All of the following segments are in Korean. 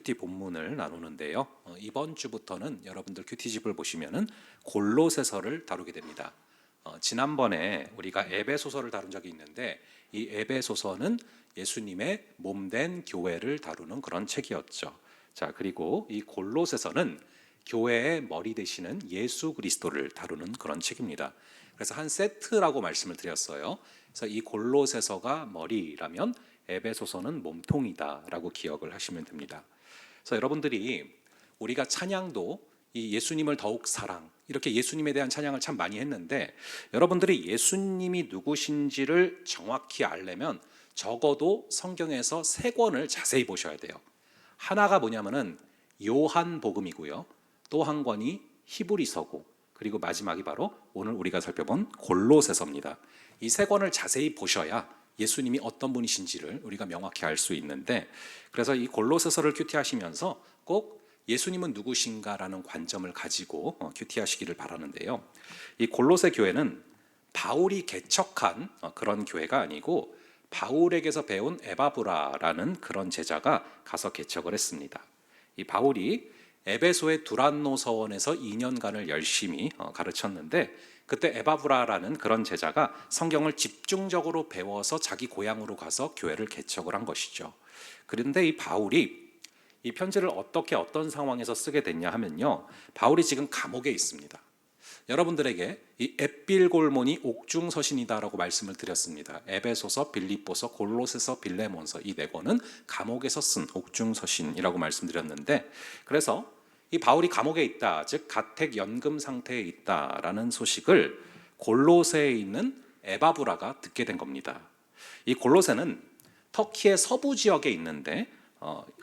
큐티 본문을 나누는데요. 이번 주부터는 여러분들 큐티집을 보시면은 골로새서를 다루게 됩니다. 지난번에 우리가 에베소서를 다룬 적이 있는데 이 에베소서는 예수님의 몸된 교회를 다루는 그런 책이었죠. 자, 그리고 이 골로새서는 교회의 머리 되시는 예수 그리스도를 다루는 그런 책입니다. 그래서 한 세트라고 말씀을 드렸어요. 그래서 이 골로새서가 머리라면 에베소서는 몸통이다라고 기억을 하시면 됩니다. 그래서 여러분들이 우리가 찬양도 이 예수님을 더욱 사랑 이렇게 예수님에 대한 찬양을 참 많이 했는데 여러분들이 예수님이 누구신지를 정확히 알려면 적어도 성경에서 세 권을 자세히 보셔야 돼요. 하나가 뭐냐면은 요한복음이고요. 또 한 권이 히브리서고 그리고 마지막이 바로 오늘 우리가 살펴본 골로새서입니다. 이 세 권을 자세히 보셔야 예수님이 어떤 분이신지를 우리가 명확히 알 수 있는데, 그래서 이 골로새서를 큐티하시면서 꼭 예수님은 누구신가라는 관점을 가지고 큐티하시기를 바라는데요. 이 골로새 교회는 바울이 개척한 그런 교회가 아니고 바울에게서 배운 에바브라라는 그런 제자가 가서 개척을 했습니다. 이 바울이 에베소의 두란노 서원에서 2년간을 열심히 가르쳤는데 그때 에바브라라는 그런 제자가 성경을 집중적으로 배워서 자기 고향으로 가서 교회를 개척을 한 것이죠. 그런데 이 바울이 이 편지를 어떤 상황에서 쓰게 됐냐 하면요, 바울이 지금 감옥에 있습니다. 여러분들에게 이 앳빌골몬이 옥중서신이다라고 말씀을 드렸습니다. 에베소서, 빌립보서, 골로새서, 빌레몬서 이 네 권은 감옥에서 쓴 옥중서신이라고 말씀드렸는데, 그래서 이 바울이 감옥에 있다, 즉 가택 연금 상태에 있다라는 소식을 골로새에 있는 에바브라가 듣게 된 겁니다. 이 골로새는 터키의 서부 지역에 있는데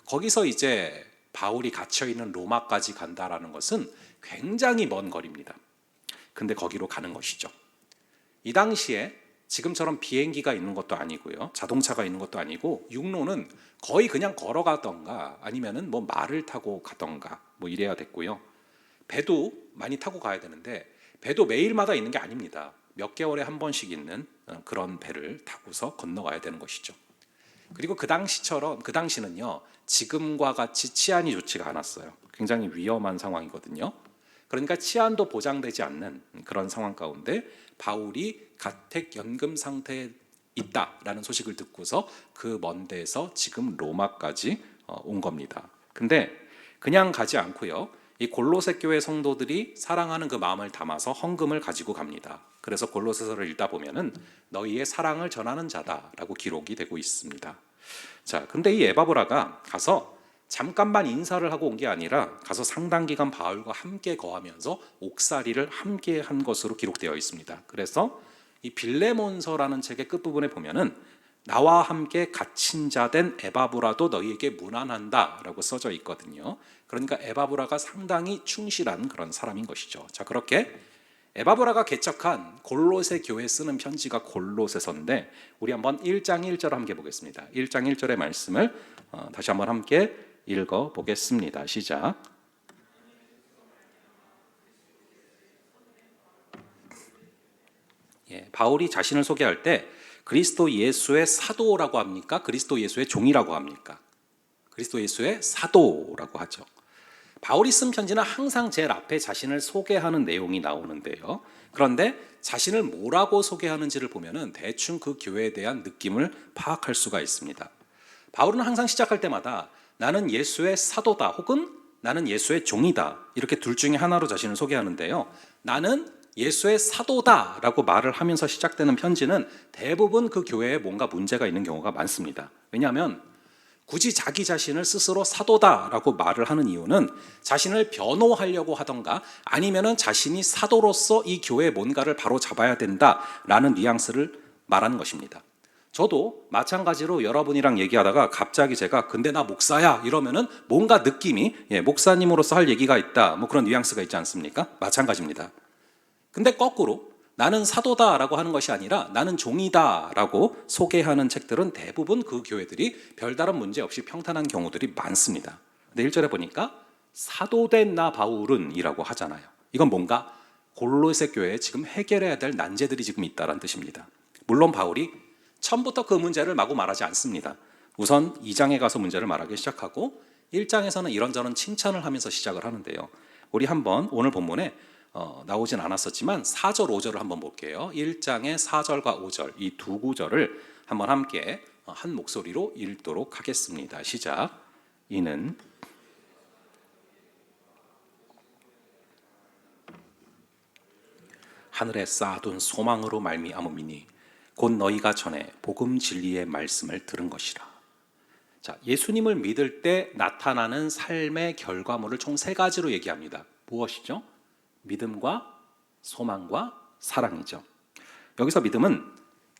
거기서 이제 바울이 갇혀 있는 로마까지 간다라는 것은 굉장히 먼 거리입니다. 근데 거기로 가는 것이죠. 이 당시에 지금처럼 비행기가 있는 것도 아니고요, 자동차가 있는 것도 아니고 육로는 거의 그냥 걸어가던가 아니면은 뭐 말을 타고 가던가 뭐 이래야 됐고요. 배도 많이 타고 가야 되는데 배도 매일마다 있는 게 아닙니다. 몇 개월에 한 번씩 있는 그런 배를 타고서 건너가야 되는 것이죠. 그리고 그 당시는요, 지금과 같이 치안이 좋지가 않았어요. 굉장히 위험한 상황이거든요. 그러니까 치안도 보장되지 않는 그런 상황 가운데 바울이 가택 연금 상태에 있다라는 소식을 듣고서 그 먼 데에서 지금 로마까지 온 겁니다. 근데 그냥 가지 않고요, 이 골로새 교회 성도들이 사랑하는 그 마음을 담아서 헌금을 가지고 갑니다. 그래서 골로새서를 읽다 보면은 너희의 사랑을 전하는 자다라고 기록이 되고 있습니다. 자, 근데 이 에바브라가 가서 잠깐만 인사를 하고 온 게 아니라 가서 상당 기간 바울과 함께 거하면서 옥살이를 함께 한 것으로 기록되어 있습니다. 그래서 이 빌레몬서라는 책의 끝부분에 보면은 나와 함께 갇힌 자 된 에바브라도 너희에게 문안한다라고 써져 있거든요. 그러니까 에바브라가 상당히 충실한 그런 사람인 것이죠. 자, 그렇게 에바브라가 개척한 골로새 교회에 쓰는 편지가 골로새서인데 우리 한번 1장 1절 함께 보겠습니다. 1장 1절의 말씀을 다시 한번 함께 읽어보겠습니다. 시작. 바울이 자신을 소개할 때 그리스도 예수의 사도라고 합니까? 그리스도 예수의 종이라고 합니까? 그리스도 예수의 사도라고 하죠. 바울이 쓴 편지는 항상 제일 앞에 자신을 소개하는 내용이 나오는데요. 그런데 자신을 뭐라고 소개하는지를 보면은 대충 그 교회에 대한 느낌을 파악할 수가 있습니다. 바울은 항상 시작할 때마다 나는 예수의 사도다 혹은 나는 예수의 종이다 이렇게 둘 중에 하나로 자신을 소개하는데요. 나는 예수의 사도다라고 말을 하면서 시작되는 편지는 대부분 그 교회에 뭔가 문제가 있는 경우가 많습니다. 왜냐하면 굳이 자기 자신을 스스로 사도다라고 말을 하는 이유는 자신을 변호하려고 하던가 아니면은 자신이 사도로서 이 교회에 뭔가를 바로 잡아야 된다라는 뉘앙스를 말하는 것입니다. 저도 마찬가지로 여러분이랑 얘기하다가 갑자기 제가 근데 나 목사야 이러면은 뭔가 느낌이 목사님으로서 할 얘기가 있다 뭐 그런 뉘앙스가 있지 않습니까? 마찬가지입니다. 근데 거꾸로 나는 사도다라고 하는 것이 아니라 나는 종이다라고 소개하는 책들은 대부분 그 교회들이 별다른 문제 없이 평탄한 경우들이 많습니다. 근데 1절에 보니까 사도된 나 바울은 이라고 하잖아요. 이건 뭔가 골로새 교회에 지금 해결해야 될 난제들이 지금 있다는 뜻입니다. 물론 바울이 처음부터 그 문제를 마구 말하지 않습니다. 우선 2장에 가서 문제를 말하기 시작하고 1장에서는 이런저런 칭찬을 하면서 시작을 하는데요. 우리 한번 오늘 본문에 나오진 않았었지만 4절, 5절을 한번 볼게요. 1장의 4절과 5절 이 두 구절을 한번 함께 한 목소리로 읽도록 하겠습니다. 시작. 이는 하늘에 쌓아둔 소망으로 말미암음이니 곧 너희가 전에 복음 진리의 말씀을 들은 것이라. 자, 예수님을 믿을 때 나타나는 삶의 결과물을 총 세 가지로 얘기합니다. 무엇이죠? 믿음과 소망과 사랑이죠. 여기서 믿음은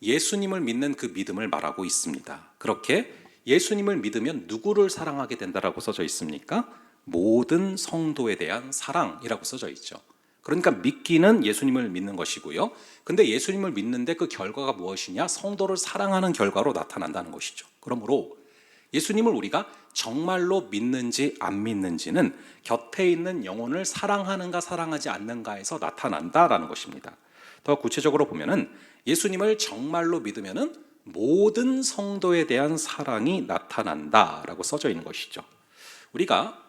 예수님을 믿는 그 믿음을 말하고 있습니다. 그렇게 예수님을 믿으면 누구를 사랑하게 된다라고 써져 있습니까? 모든 성도에 대한 사랑이라고 써져 있죠. 그러니까 믿기는 예수님을 믿는 것이고요. 근데 예수님을 믿는데 그 결과가 무엇이냐? 성도를 사랑하는 결과로 나타난다는 것이죠. 그러므로 예수님을 우리가 정말로 믿는지 안 믿는지는 곁에 있는 영혼을 사랑하는가 사랑하지 않는가에서 나타난다라는 것입니다. 더 구체적으로 보면은 예수님을 정말로 믿으면은 모든 성도에 대한 사랑이 나타난다라고 써져 있는 것이죠. 우리가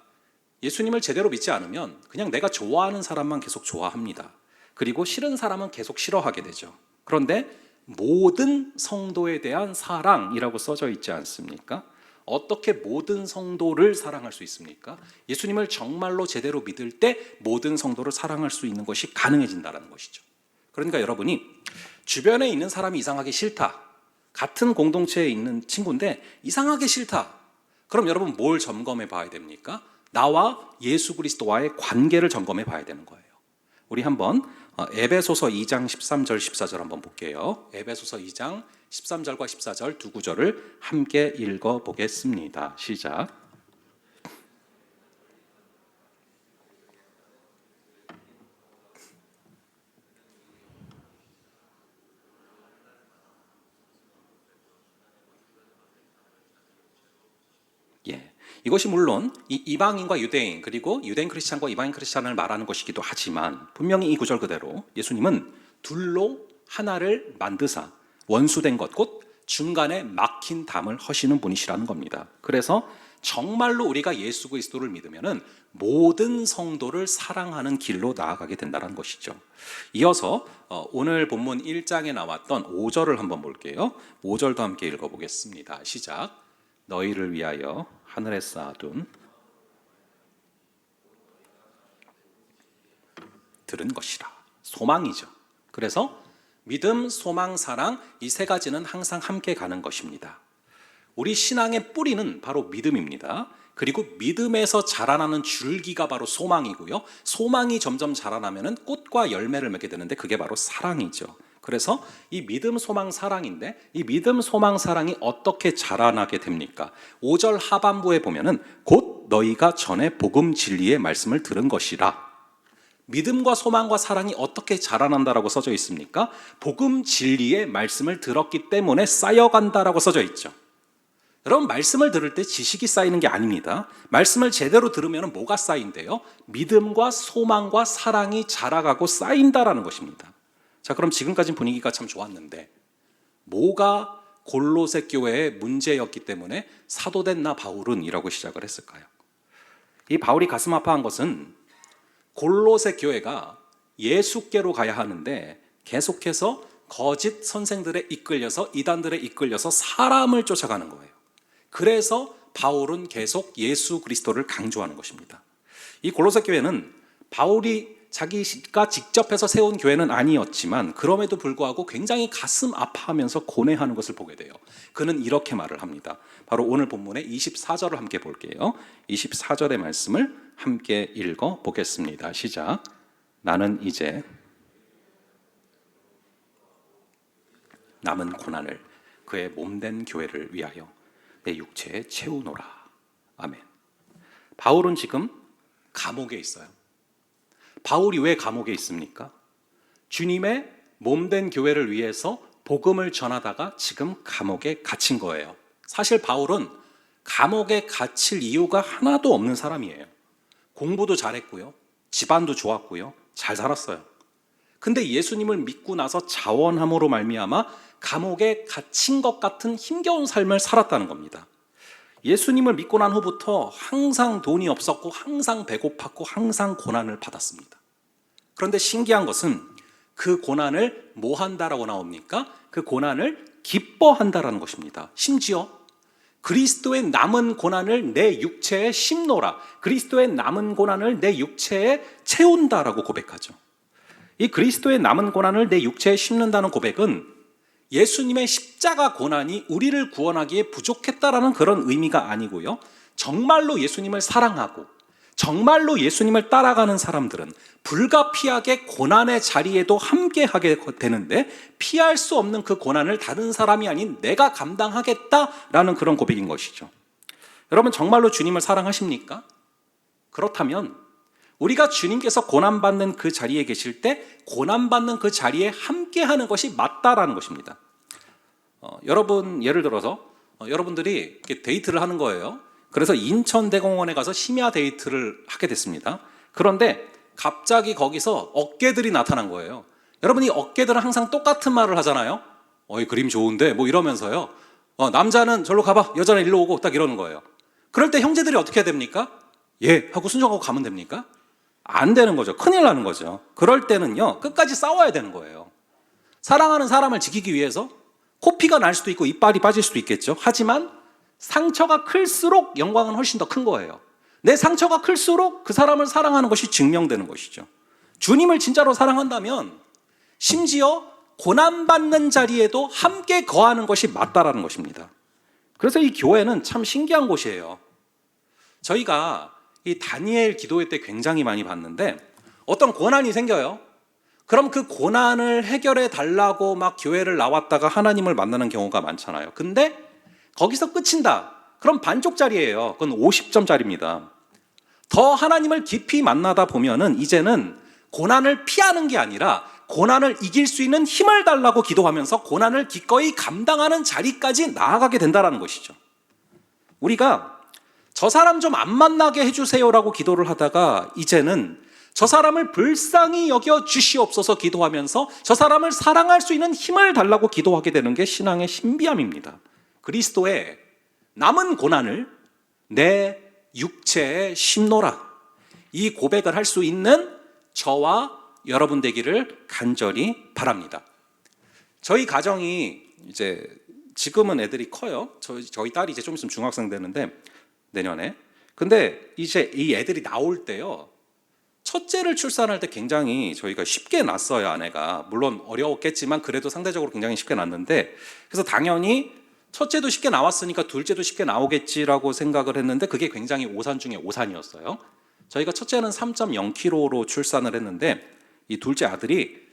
예수님을 제대로 믿지 않으면 그냥 내가 좋아하는 사람만 계속 좋아합니다. 그리고 싫은 사람은 계속 싫어하게 되죠. 그런데 모든 성도에 대한 사랑이라고 써져 있지 않습니까? 어떻게 모든 성도를 사랑할 수 있습니까? 예수님을 정말로 제대로 믿을 때 모든 성도를 사랑할 수 있는 것이 가능해진다는 것이죠. 그러니까 여러분이 주변에 있는 사람이 이상하게 싫다. 같은 공동체에 있는 친구인데 이상하게 싫다. 그럼 여러분 뭘 점검해 봐야 됩니까? 나와 예수 그리스도와의 관계를 점검해 봐야 되는 거예요. 우리 한번 에베소서 2장 13절 14절 한번 볼게요. 에베소서 2장 13절과 14절 두 구절을 함께 읽어보겠습니다. 시작. 예, 이것이 물론 이방인과 유대인 그리고 유대인 크리스찬과 이방인 크리스찬을 말하는 것이기도 하지만 분명히 이 구절 그대로 예수님은 둘로 하나를 만드사 원수된 것 곧 중간에 막힌 담을 허시는 분이시라는 겁니다. 그래서 정말로 우리가 예수 그리스도를 믿으면은 모든 성도를 사랑하는 길로 나아가게 된다는 것이죠. 이어서 오늘 본문 1장에 나왔던 5절을 한번 볼게요. 5절도 함께 읽어보겠습니다. 시작. 너희를 위하여 하늘에 쌓아둔 들은 것이라. 소망이죠. 그래서 믿음, 소망, 사랑 이 세 가지는 항상 함께 가는 것입니다. 우리 신앙의 뿌리는 바로 믿음입니다. 그리고 믿음에서 자라나는 줄기가 바로 소망이고요. 소망이 점점 자라나면 꽃과 열매를 맺게 되는데 그게 바로 사랑이죠. 그래서 이 믿음, 소망, 사랑인데 이 믿음, 소망, 사랑이 어떻게 자라나게 됩니까? 5절 하반부에 보면은 곧 너희가 전에 복음 진리의 말씀을 들은 것이라. 믿음과 소망과 사랑이 어떻게 자라난다라고 써져 있습니까? 복음 진리의 말씀을 들었기 때문에 쌓여간다라고 써져 있죠. 여러분 말씀을 들을 때 지식이 쌓이는 게 아닙니다. 말씀을 제대로 들으면 뭐가 쌓인대요? 믿음과 소망과 사랑이 자라가고 쌓인다라는 것입니다. 자, 그럼 지금까지 분위기가 참 좋았는데 뭐가 골로새 교회의 문제였기 때문에 사도된 나 바울은 이라고 시작을 했을까요? 이 바울이 가슴 아파한 것은 골로새 교회가 예수께로 가야 하는데 계속해서 거짓 선생들에 이끌려서 이단들에 이끌려서 사람을 쫓아가는 거예요. 그래서 바울은 계속 예수 그리스도를 강조하는 것입니다. 이 골로새 교회는 바울이 자기가 직접 해서 세운 교회는 아니었지만 그럼에도 불구하고 굉장히 가슴 아파하면서 고뇌하는 것을 보게 돼요. 그는 이렇게 말을 합니다. 바로 오늘 본문의 24절을 함께 볼게요. 24절의 말씀을 함께 읽어 보겠습니다. 시작. 나는 이제 남은 고난을 그의 몸된 교회를 위하여 내 육체에 채우노라. 아멘. 바울은 지금 감옥에 있어요. 바울이 왜 감옥에 있습니까? 주님의 몸된 교회를 위해서 복음을 전하다가 지금 감옥에 갇힌 거예요. 사실 바울은 감옥에 갇힐 이유가 하나도 없는 사람이에요. 공부도 잘했고요. 집안도 좋았고요. 잘 살았어요. 근데 예수님을 믿고 나서 자원함으로 말미암아 감옥에 갇힌 것 같은 힘겨운 삶을 살았다는 겁니다. 예수님을 믿고 난 후부터 항상 돈이 없었고 항상 배고팠고 항상 고난을 받았습니다. 그런데 신기한 것은 그 고난을 뭐 한다라고 나옵니까? 그 고난을 기뻐한다라는 것입니다. 심지어 그리스도의 남은 고난을 내 육체에 심노라, 그리스도의 남은 고난을 내 육체에 채운다라고 고백하죠. 이 그리스도의 남은 고난을 내 육체에 심는다는 고백은 예수님의 십자가 고난이 우리를 구원하기에 부족했다라는 그런 의미가 아니고요, 정말로 예수님을 사랑하고 정말로 예수님을 따라가는 사람들은 불가피하게 고난의 자리에도 함께하게 되는데, 피할 수 없는 그 고난을 다른 사람이 아닌 내가 감당하겠다라는 그런 고백인 것이죠. 여러분, 정말로 주님을 사랑하십니까? 그렇다면 우리가 주님께서 고난받는 그 자리에 계실 때 고난받는 그 자리에 함께하는 것이 맞다라는 것입니다. 여러분, 예를 들어서 여러분들이 이렇게 데이트를 하는 거예요. 그래서 인천대공원에 가서 심야 데이트를 하게 됐습니다. 그런데 갑자기 거기서 어깨들이 나타난 거예요. 여러분, 이 어깨들은 항상 똑같은 말을 하잖아요. 어이, 그림 좋은데 뭐 이러면서요. 남자는 절로 가봐, 여자는 일로 오고, 딱 이러는 거예요. 그럴 때 형제들이 어떻게 해야 됩니까? 예 하고 순종하고 가면 됩니까? 안 되는 거죠. 큰일 나는 거죠. 그럴 때는요, 끝까지 싸워야 되는 거예요. 사랑하는 사람을 지키기 위해서 코피가 날 수도 있고 이빨이 빠질 수도 있겠죠. 하지만 상처가 클수록 영광은 훨씬 더 큰 거예요. 내 상처가 클수록 그 사람을 사랑하는 것이 증명되는 것이죠. 주님을 진짜로 사랑한다면 심지어 고난받는 자리에도 함께 거하는 것이 맞다라는 것입니다. 그래서 이 교회는 참 신기한 곳이에요. 저희가 이 다니엘 기도회 때 굉장히 많이 봤는데, 어떤 고난이 생겨요. 그럼 그 고난을 해결해 달라고 막 교회를 나왔다가 하나님을 만나는 경우가 많잖아요. 근데 거기서 끝인다. 그럼 반쪽짜리예요. 그건 50점짜리입니다. 더 하나님을 깊이 만나다 보면은 이제는 고난을 피하는 게 아니라 고난을 이길 수 있는 힘을 달라고 기도하면서 고난을 기꺼이 감당하는 자리까지 나아가게 된다는 것이죠. 우리가 저 사람 좀 안 만나게 해주세요라고 기도를 하다가 이제는 저 사람을 불쌍히 여겨 주시옵소서 기도하면서 저 사람을 사랑할 수 있는 힘을 달라고 기도하게 되는 게 신앙의 신비함입니다. 그리스도의 남은 고난을 내 육체에 심노라, 이 고백을 할 수 있는 저와 여러분 되기를 간절히 바랍니다. 저희 가정이 이제 지금은 애들이 커요. 저희 딸이 이제 좀 있으면 중학생 되는데, 내년에. 근데 이제 이 애들이 나올 때요, 첫째를 출산할 때 굉장히 저희가 쉽게 낳았어요. 아내가 물론 어려웠겠지만 그래도 상대적으로 굉장히 쉽게 낳았는데, 그래서 당연히 첫째도 쉽게 나왔으니까 둘째도 쉽게 나오겠지라고 생각을 했는데 그게 굉장히 오산 중에 오산이었어요. 저희가 첫째는 3.0kg로 출산을 했는데 이 둘째 아들이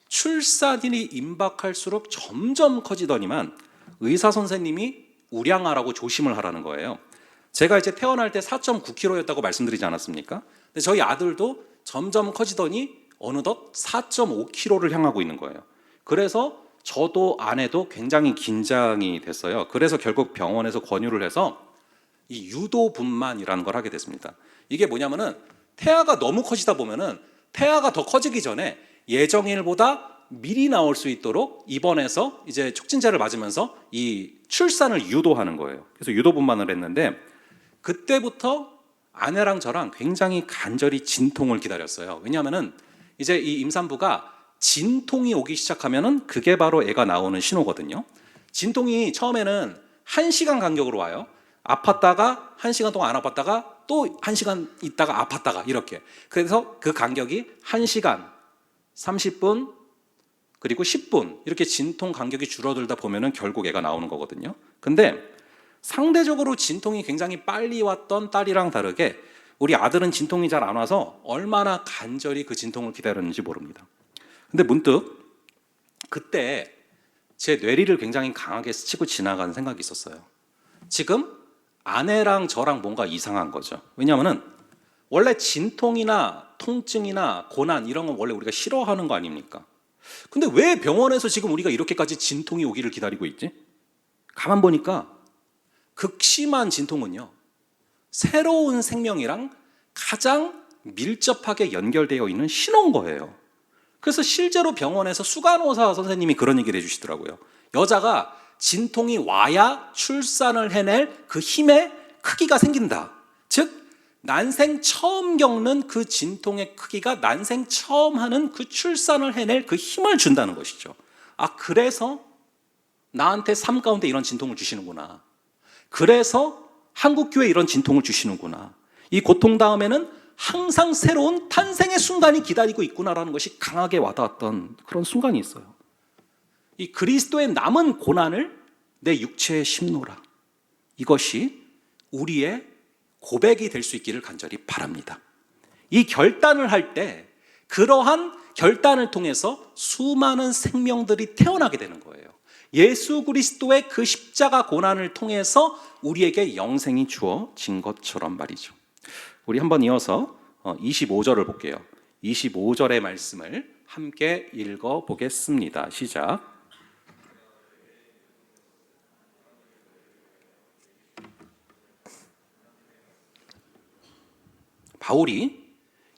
출산이 임박할수록 점점 커지더니만 의사 선생님이 우량하라고 조심을 하라는 거예요. 제가 이제 태어날 때 4.9kg였다고 말씀드리지 않았습니까? 근데 저희 아들도 점점 커지더니 어느덧 4.5kg를 향하고 있는 거예요. 그래서 저도 아내도 굉장히 긴장이 됐어요. 그래서 결국 병원에서 권유를 해서 이 유도분만이라는 걸 하게 됐습니다. 이게 뭐냐면은 태아가 너무 커지다 보면은 태아가 더 커지기 전에 예정일보다 미리 나올 수 있도록 입원해서 이제 촉진제를 맞으면서 이 출산을 유도하는 거예요. 그래서 유도분만을 했는데 그때부터 아내랑 저랑 굉장히 간절히 진통을 기다렸어요. 왜냐하면은 이제 이 임산부가 진통이 오기 시작하면은 그게 바로 애가 나오는 신호거든요. 진통이 처음에는 1시간 간격으로 와요. 아팠다가 1시간 동안 안 아팠다가 또 1시간 있다가 아팠다가 이렇게. 그래서 그 간격이 1시간, 30분, 그리고 10분 이렇게 진통 간격이 줄어들다 보면은 결국 애가 나오는 거거든요. 근데 상대적으로 진통이 굉장히 빨리 왔던 딸이랑 다르게 우리 아들은 진통이 잘 안 와서 얼마나 간절히 그 진통을 기다렸는지 모릅니다. 근데 문득 그때 제 뇌리를 굉장히 강하게 스치고 지나간 생각이 있었어요. 지금 아내랑 저랑 뭔가 이상한 거죠. 왜냐하면 원래 진통이나 통증이나 고난 이런 건 원래 우리가 싫어하는 거 아닙니까? 근데 왜 병원에서 지금 우리가 이렇게까지 진통이 오기를 기다리고 있지? 가만 보니까 극심한 진통은요, 새로운 생명이랑 가장 밀접하게 연결되어 있는 신호인 거예요. 그래서 실제로 병원에서 수간호사 선생님이 그런 얘기를 해주시더라고요. 여자가 진통이 와야 출산을 해낼 그 힘의 크기가 생긴다. 즉 난생 처음 겪는 그 진통의 크기가 난생 처음 하는 그 출산을 해낼 그 힘을 준다는 것이죠. 그래서 나한테 삶 가운데 이런 진통을 주시는구나. 그래서 한국교회에 이런 진통을 주시는구나. 이 고통 다음에는 항상 새로운 탄생의 순간이 기다리고 있구나라는 것이 강하게 와닿았던 그런 순간이 있어요. 이 그리스도의 남은 고난을 내 육체에 심노라. 이것이 우리의 고백이 될 수 있기를 간절히 바랍니다. 이 결단을 할 때 그러한 결단을 통해서 수많은 생명들이 태어나게 되는 거예요. 예수 그리스도의 그 십자가 고난을 통해서 우리에게 영생이 주어진 것처럼 말이죠. 우리 한번 이어서 25절을 볼게요. 25절의 말씀을 함께 읽어보겠습니다. 시작. 바울이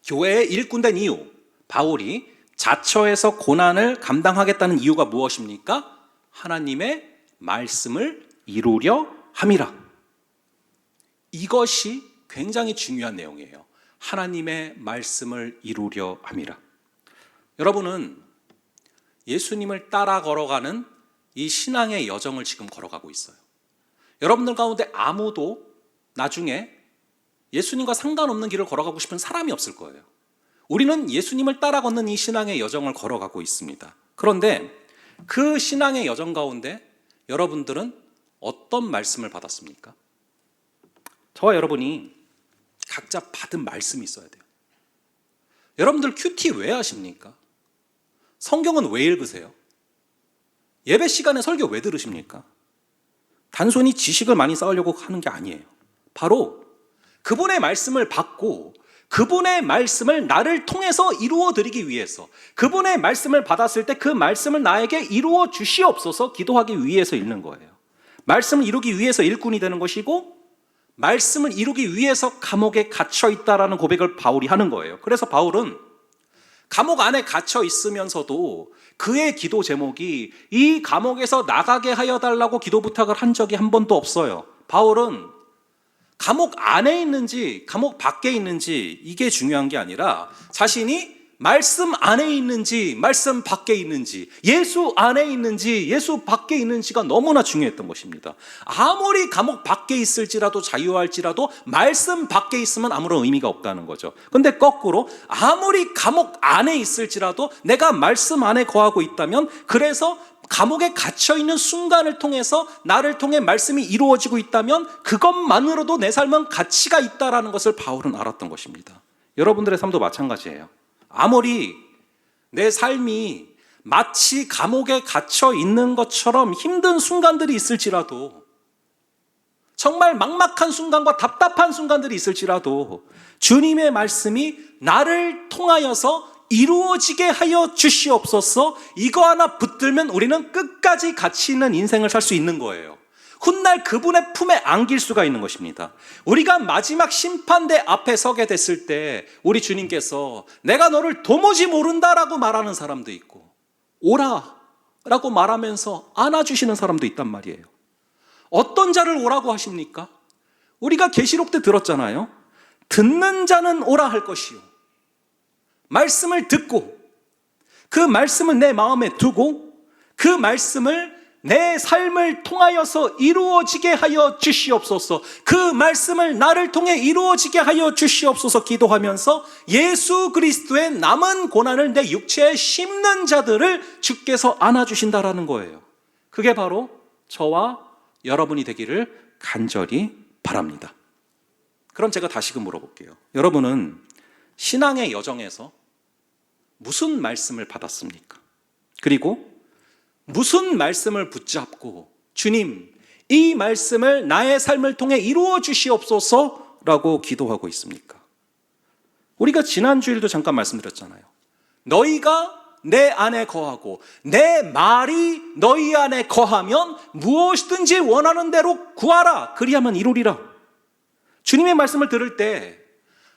교회의 일꾼된 이유, 바울이 자처에서 고난을 감당하겠다는 이유가 무엇입니까? 하나님의 말씀을 이루려 함이라. 이것이 굉장히 중요한 내용이에요. 하나님의 말씀을 이루려 함이라. 여러분은 예수님을 따라 걸어가는 이 신앙의 여정을 지금 걸어가고 있어요. 여러분들 가운데 아무도 나중에 예수님과 상관없는 길을 걸어가고 싶은 사람이 없을 거예요. 우리는 예수님을 따라 걷는 이 신앙의 여정을 걸어가고 있습니다. 그런데 그 신앙의 여정 가운데 여러분들은 어떤 말씀을 받았습니까? 저와 여러분이 각자 받은 말씀이 있어야 돼요. 여러분들 큐티 왜 하십니까? 성경은 왜 읽으세요? 예배 시간에 설교 왜 들으십니까? 단순히 지식을 많이 쌓으려고 하는 게 아니에요. 바로 그분의 말씀을 받고 그분의 말씀을 나를 통해서 이루어 드리기 위해서, 그분의 말씀을 받았을 때 그 말씀을 나에게 이루어 주시옵소서 기도하기 위해서 읽는 거예요. 말씀을 이루기 위해서 일꾼이 되는 것이고, 말씀을 이루기 위해서 감옥에 갇혀 있다라는 고백을 바울이 하는 거예요. 그래서 바울은 감옥 안에 갇혀 있으면서도 그의 기도 제목이 이 감옥에서 나가게 하여 달라고 기도 부탁을 한 적이 한 번도 없어요. 바울은 감옥 안에 있는지 감옥 밖에 있는지 이게 중요한 게 아니라 자신이 말씀 안에 있는지 말씀 밖에 있는지, 예수 안에 있는지 예수 밖에 있는지가 너무나 중요했던 것입니다. 아무리 감옥 밖에 있을지라도 자유할지라도 말씀 밖에 있으면 아무런 의미가 없다는 거죠. 근데 거꾸로 아무리 감옥 안에 있을지라도 내가 말씀 안에 거하고 있다면, 그래서 감옥에 갇혀있는 순간을 통해서 나를 통해 말씀이 이루어지고 있다면 그것만으로도 내 삶은 가치가 있다는 것을 바울은 알았던 것입니다. 여러분들의 삶도 마찬가지예요. 아무리 내 삶이 마치 감옥에 갇혀 있는 것처럼 힘든 순간들이 있을지라도, 정말 막막한 순간과 답답한 순간들이 있을지라도 주님의 말씀이 나를 통하여서 이루어지게 하여 주시옵소서, 이거 하나 붙들면 우리는 끝까지 가치 있는 인생을 살 수 있는 거예요. 훗날 그분의 품에 안길 수가 있는 것입니다. 우리가 마지막 심판대 앞에 서게 됐을 때 우리 주님께서 내가 너를 도무지 모른다라고 말하는 사람도 있고, 오라 라고 말하면서 안아주시는 사람도 있단 말이에요. 어떤 자를 오라고 하십니까? 우리가 계시록 때 들었잖아요. 듣는 자는 오라 할 것이요, 말씀을 듣고 그 말씀을 내 마음에 두고 그 말씀을 내 삶을 통하여서 이루어지게 하여 주시옵소서, 그 말씀을 나를 통해 이루어지게 하여 주시옵소서 기도하면서 예수 그리스도의 남은 고난을 내 육체에 심는 자들을 주께서 안아주신다라는 거예요. 그게 바로 저와 여러분이 되기를 간절히 바랍니다. 그럼 제가 다시금 물어볼게요. 여러분은 신앙의 여정에서 무슨 말씀을 받았습니까? 그리고 무슨 말씀을 붙잡고 주님, 이 말씀을 나의 삶을 통해 이루어 주시옵소서 라고 기도하고 있습니까? 우리가 지난 주일도 잠깐 말씀드렸잖아요. 너희가 내 안에 거하고 내 말이 너희 안에 거하면 무엇이든지 원하는 대로 구하라, 그리하면 이루리라. 주님의 말씀을 들을 때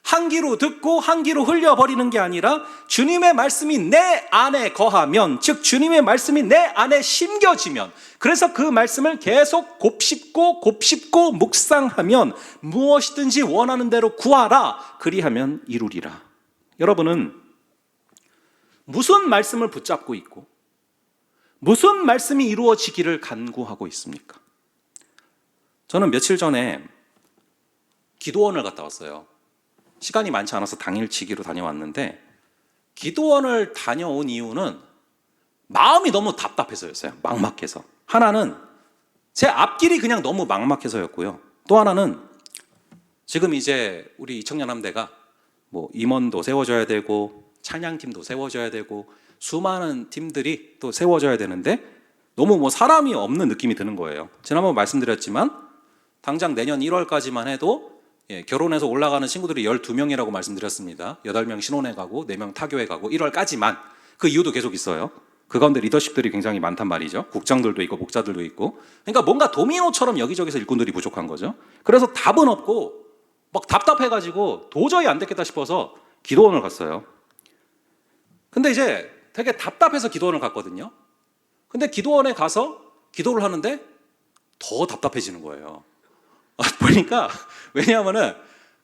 한 귀로 듣고 한 귀로 흘려버리는 게 아니라 주님의 말씀이 내 안에 거하면, 즉 주님의 말씀이 내 안에 심겨지면, 그래서 그 말씀을 계속 곱씹고 묵상하면 무엇이든지 원하는 대로 구하라, 그리하면 이루리라. 여러분은 무슨 말씀을 붙잡고 있고 무슨 말씀이 이루어지기를 간구하고 있습니까? 저는 며칠 전에 기도원을 갔다 왔어요. 시간이 많지 않아서 당일치기로 다녀왔는데, 기도원을 다녀온 이유는 마음이 너무 답답해서였어요. 막막해서. 하나는 제 앞길이 그냥 너무 막막해서였고요. 또 하나는 지금 이제 우리 이청년함대가 뭐 임원도 세워져야 되고 찬양팀도 세워져야 되고 수많은 팀들이 또 세워져야 되는데 너무 뭐 사람이 없는 느낌이 드는 거예요. 지난번 말씀드렸지만 당장 내년 1월까지만 해도 결혼해서 올라가는 친구들이 12명이라고 말씀드렸습니다. 8명 신혼에 가고 4명 타교에 가고 1월까지만. 그 이유도 계속 있어요. 그 가운데 리더십들이 굉장히 많단 말이죠. 국장들도 있고 목자들도 있고. 그러니까 뭔가 도미노처럼 여기저기서 일꾼들이 부족한 거죠. 그래서 답은 없고 막 답답해가지고 도저히 안 되겠다 싶어서 기도원을 갔어요. 근데 이제 되게 답답해서 기도원을 갔거든요. 근데 기도원에 가서 기도를 하는데 더 답답해지는 거예요. 보니까, 왜냐하면은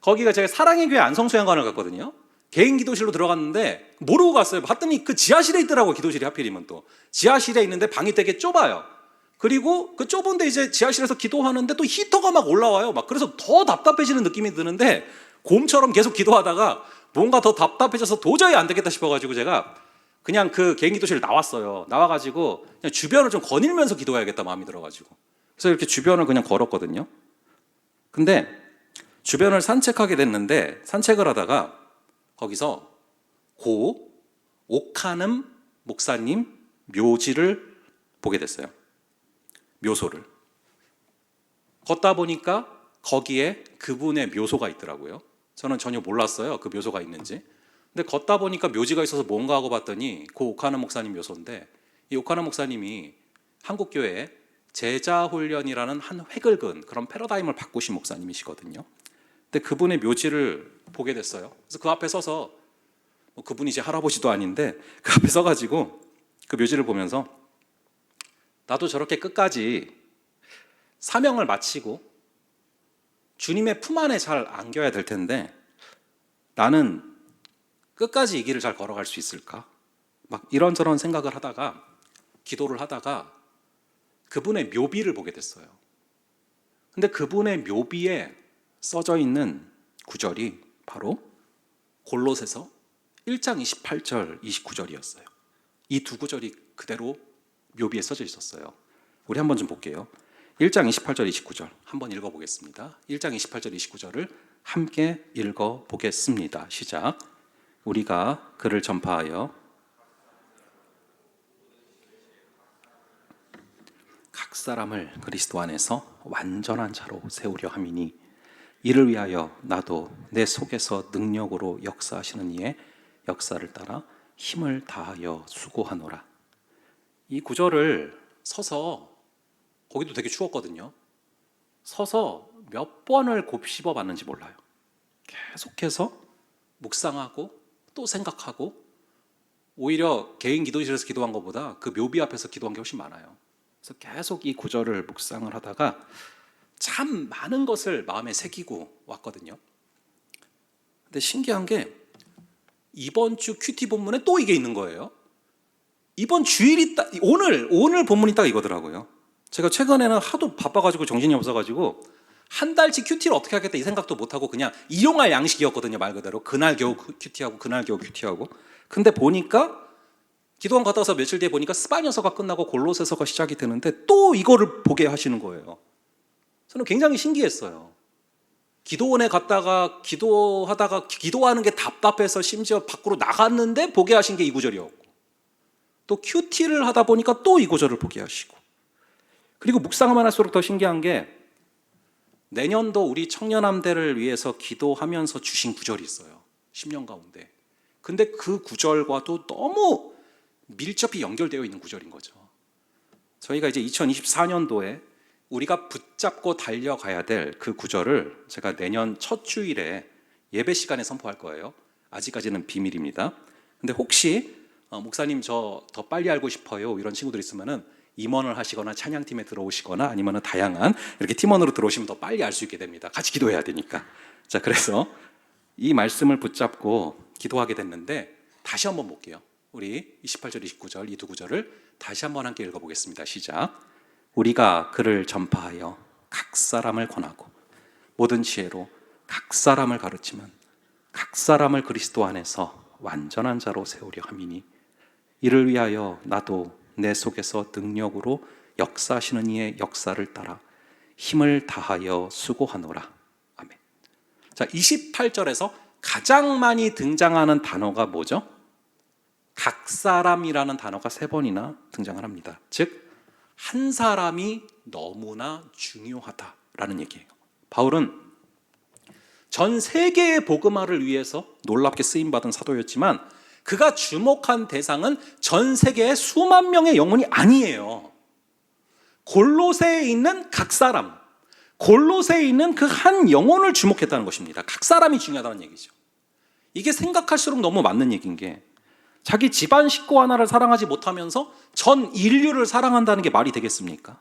거기가 제가 사랑의 교회 안성수양관을 갔거든요. 개인 기도실로 들어갔는데 모르고 갔어요. 봤더니 그 지하실에 있더라고. 기도실이 하필이면 또 지하실에 있는데 방이 되게 좁아요. 그리고 그 좁은데 이제 지하실에서 기도하는데 또 히터가 막 올라와요. 막 그래서 더 답답해지는 느낌이 드는데, 곰처럼 계속 기도하다가 뭔가 더 답답해져서 도저히 안 되겠다 싶어가지고 제가 그냥 그 개인 기도실 나왔어요. 나와가지고 그냥 주변을 좀 거닐면서 기도해야겠다 마음이 들어가지고, 그래서 이렇게 주변을 그냥 걸었거든요. 근데 주변을 산책하게 됐는데, 산책을 하다가 거기서 고 오카눔 목사님 묘지를 보게 됐어요. 묘소를 걷다 보니까 거기에 그분의 묘소가 있더라고요. 저는 전혀 몰랐어요, 그 묘소가 있는지. 근데 걷다 보니까 묘지가 있어서 뭔가 하고 봤더니 그 오카눔 목사님 묘소인데, 이 오카눔 목사님이 한국교회에 제자훈련이라는 한 획을 그은 그런 패러다임을 바꾸신 목사님이시거든요. 근데 그분의 묘지를 보게 됐어요. 그래서 그 앞에 서서, 그분이 이제 할아버지도 아닌데 그 앞에 서가지고 그 묘지를 보면서 나도 저렇게 끝까지 사명을 마치고 주님의 품 안에 잘 안겨야 될 텐데 나는 끝까지 이 길을 잘 걸어갈 수 있을까? 막 이런저런 생각을 하다가, 기도를 하다가 그분의 묘비를 보게 됐어요. 근데 그분의 묘비에 써져 있는 구절이 바로 골로새서 1장 28절 29절이었어요. 이 두 구절이 그대로 묘비에 써져 있었어요. 우리 한번 좀 볼게요. 1장 28절 29절 한번 읽어보겠습니다. 1장 28절 29절을 함께 읽어보겠습니다. 시작. 우리가 그를 전파하여 각 사람을 그리스도 안에서 완전한 자로 세우려 함이니 이를 위하여 나도 내 속에서 능력으로 역사하시는 이의 역사를 따라 힘을 다하여 수고하노라. 이 구절을 서서, 거기도 되게 추웠거든요. 서서 몇 번을 곱씹어 봤는지 몰라요. 계속해서 묵상하고 또 생각하고, 오히려 개인 기도실에서 기도한 것보다 그 묘비 앞에서 기도한 게 훨씬 많아요. 그래서 계속 이 구절을 묵상을 하다가 참 많은 것을 마음에 새기고 왔거든요. 근데 신기한 게 이번 주 큐티 본문에 또 이게 있는 거예요. 이번 주일이 딱 오늘 본문이 딱 이거더라고요. 제가 최근에는 하도 바빠가지고 정신이 없어가지고 한 달치 큐티를 어떻게 하겠다 이 생각도 못하고 그냥 일용할 양식이었거든요. 말 그대로 그날 겨우 큐티하고 그날 겨우 큐티하고. 근데 보니까 기도원 갔다 와서 며칠 뒤에 보니까 스바냐서가 끝나고 골로새서가 시작이 되는데 또 이거를 보게 하시는 거예요. 저는 굉장히 신기했어요. 기도원에 갔다가 기도하다가 기도하는 게 답답해서 심지어 밖으로 나갔는데 보게 하신 게 이 구절이었고, 또 큐티를 하다 보니까 또 이 구절을 보게 하시고, 그리고 묵상하면 할수록 더 신기한 게 내년도 우리 청년함대를 위해서 기도하면서 주신 구절이 있어요. 10년 가운데. 근데 그 구절과도 너무 밀접히 연결되어 있는 구절인 거죠. 저희가 이제 2024년도에 우리가 붙잡고 달려가야 될 그 구절을 제가 내년 첫 주일에 예배 시간에 선포할 거예요. 아직까지는 비밀입니다. 근데 혹시 목사님 저 더 빨리 알고 싶어요 이런 친구들 있으면은 임원을 하시거나 찬양팀에 들어오시거나 아니면은 다양한 이렇게 팀원으로 들어오시면 더 빨리 알 수 있게 됩니다. 같이 기도해야 되니까. 자, 그래서 이 말씀을 붙잡고 기도하게 됐는데 다시 한번 볼게요. 우리 28절, 29절 이 두 구절을 다시 한번 함께 읽어보겠습니다. 시작. 우리가 그를 전파하여 각 사람을 권하고 모든 지혜로 각 사람을 가르치면 각 사람을 그리스도 안에서 완전한 자로 세우려 함이니 이를 위하여 나도 내 속에서 능력으로 역사하시는 이의 역사를 따라 힘을 다하여 수고하노라. 아멘. 자, 28절에서 가장 많이 등장하는 단어가 뭐죠? 각 사람이라는 단어가 3번이나 등장을 합니다. 즉, 한 사람이 너무나 중요하다라는 얘기예요. 바울은 전 세계의 복음화를 위해서 놀랍게 쓰임받은 사도였지만 그가 주목한 대상은 전 세계의 수만 명의 영혼이 아니에요. 골로새에 있는 각 사람, 골로새에 있는 그 한 영혼을 주목했다는 것입니다. 각 사람이 중요하다는 얘기죠. 이게 생각할수록 너무 맞는 얘기인 게 자기 집안 식구 하나를 사랑하지 못하면서 전 인류를 사랑한다는 게 말이 되겠습니까?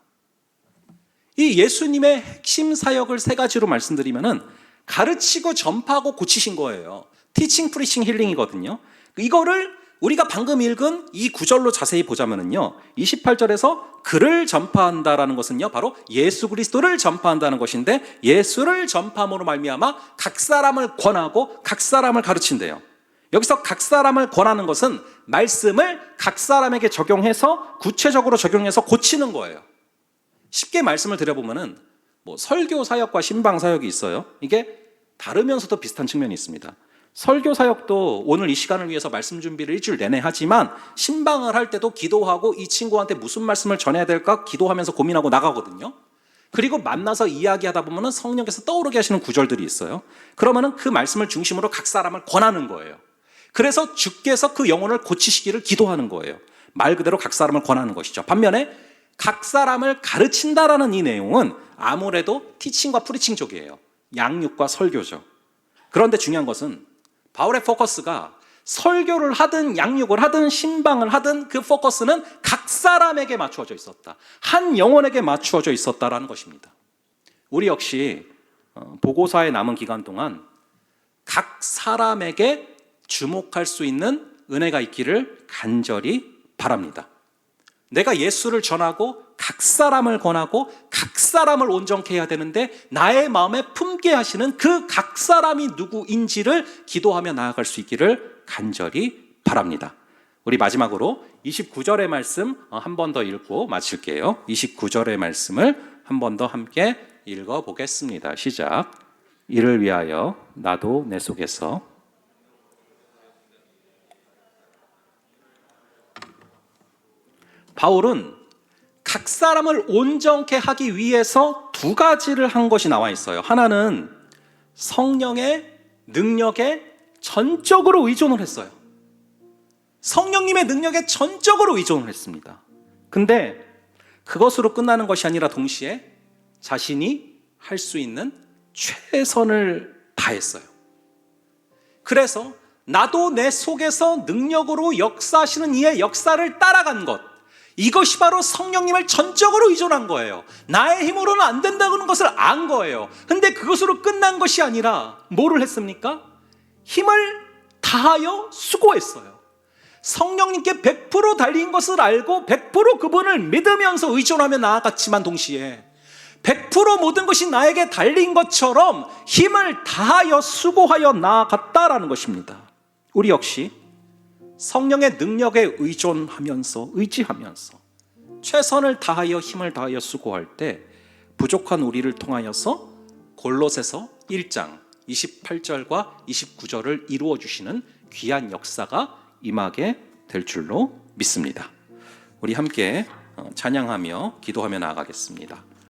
이 예수님의 핵심 사역을 3가지로 말씀드리면은 가르치고 전파하고 고치신 거예요. 티칭, 프리칭, 힐링이거든요. 이거를 우리가 방금 읽은 이 구절로 자세히 보자면은요, 28절에서 그를 전파한다라는 것은요, 바로 예수 그리스도를 전파한다는 것인데 예수를 전파함으로 말미암아 각 사람을 권하고 각 사람을 가르친대요. 여기서 각 사람을 권하는 것은 말씀을 각 사람에게 적용해서 구체적으로 적용해서 고치는 거예요. 쉽게 말씀을 드려보면은 뭐 설교 사역과 신방 사역이 있어요. 이게 다르면서도 비슷한 측면이 있습니다. 설교 사역도 오늘 이 시간을 위해서 말씀 준비를 일주일 내내 하지만 신방을 할 때도 기도하고 이 친구한테 무슨 말씀을 전해야 될까 기도하면서 고민하고 나가거든요. 그리고 만나서 이야기하다 보면은 성령께서 떠오르게 하시는 구절들이 있어요. 그러면은 그 말씀을 중심으로 각 사람을 권하는 거예요. 그래서 주께서 그 영혼을 고치시기를 기도하는 거예요. 말 그대로 각 사람을 권하는 것이죠. 반면에 각 사람을 가르친다라는 이 내용은 아무래도 티칭과 프리칭 쪽이에요. 양육과 설교죠. 그런데 중요한 것은 바울의 포커스가 설교를 하든 양육을 하든 신방을 하든 그 포커스는 각 사람에게 맞추어져 있었다. 한 영혼에게 맞추어져 있었다라는 것입니다. 우리 역시 보고사에 남은 기간 동안 각 사람에게 주목할 수 있는 은혜가 있기를 간절히 바랍니다. 내가 예수를 전하고 각 사람을 권하고 각 사람을 온전케 해야 되는데 나의 마음에 품게 하시는 그 각 사람이 누구인지를 기도하며 나아갈 수 있기를 간절히 바랍니다. 우리 마지막으로 29절의 말씀 한 번 더 읽고 마칠게요. 29절의 말씀을 한 번 더 함께 읽어보겠습니다. 시작. 이를 위하여 나도 내 속에서 바울은 각 사람을 온전케 하기 위해서 2가지를 한 것이 나와 있어요. 하나는 성령의 능력에 전적으로 의존을 했어요. 성령님의 능력에 전적으로 의존을 했습니다. 근데 그것으로 끝나는 것이 아니라 동시에 자신이 할 수 있는 최선을 다했어요. 그래서 나도 내 속에서 능력으로 역사하시는 이의 역사를 따라간 것, 이것이 바로 성령님을 전적으로 의존한 거예요. 나의 힘으로는 안 된다는 것을 안 거예요. 근데 그것으로 끝난 것이 아니라 뭐를 했습니까? 힘을 다하여 수고했어요. 성령님께 100% 달린 것을 알고 100% 그분을 믿으면서 의존하며 나아갔지만 동시에 100% 모든 것이 나에게 달린 것처럼 힘을 다하여 수고하여 나아갔다라는 것입니다. 우리 역시 성령의 능력에 의지하면서 최선을 다하여 힘을 다하여 수고할 때 부족한 우리를 통하여서 골로새서 1장 28절과 29절을 이루어 주시는 귀한 역사가 임하게 될 줄로 믿습니다. 우리 함께 찬양하며 기도하며 나아가겠습니다.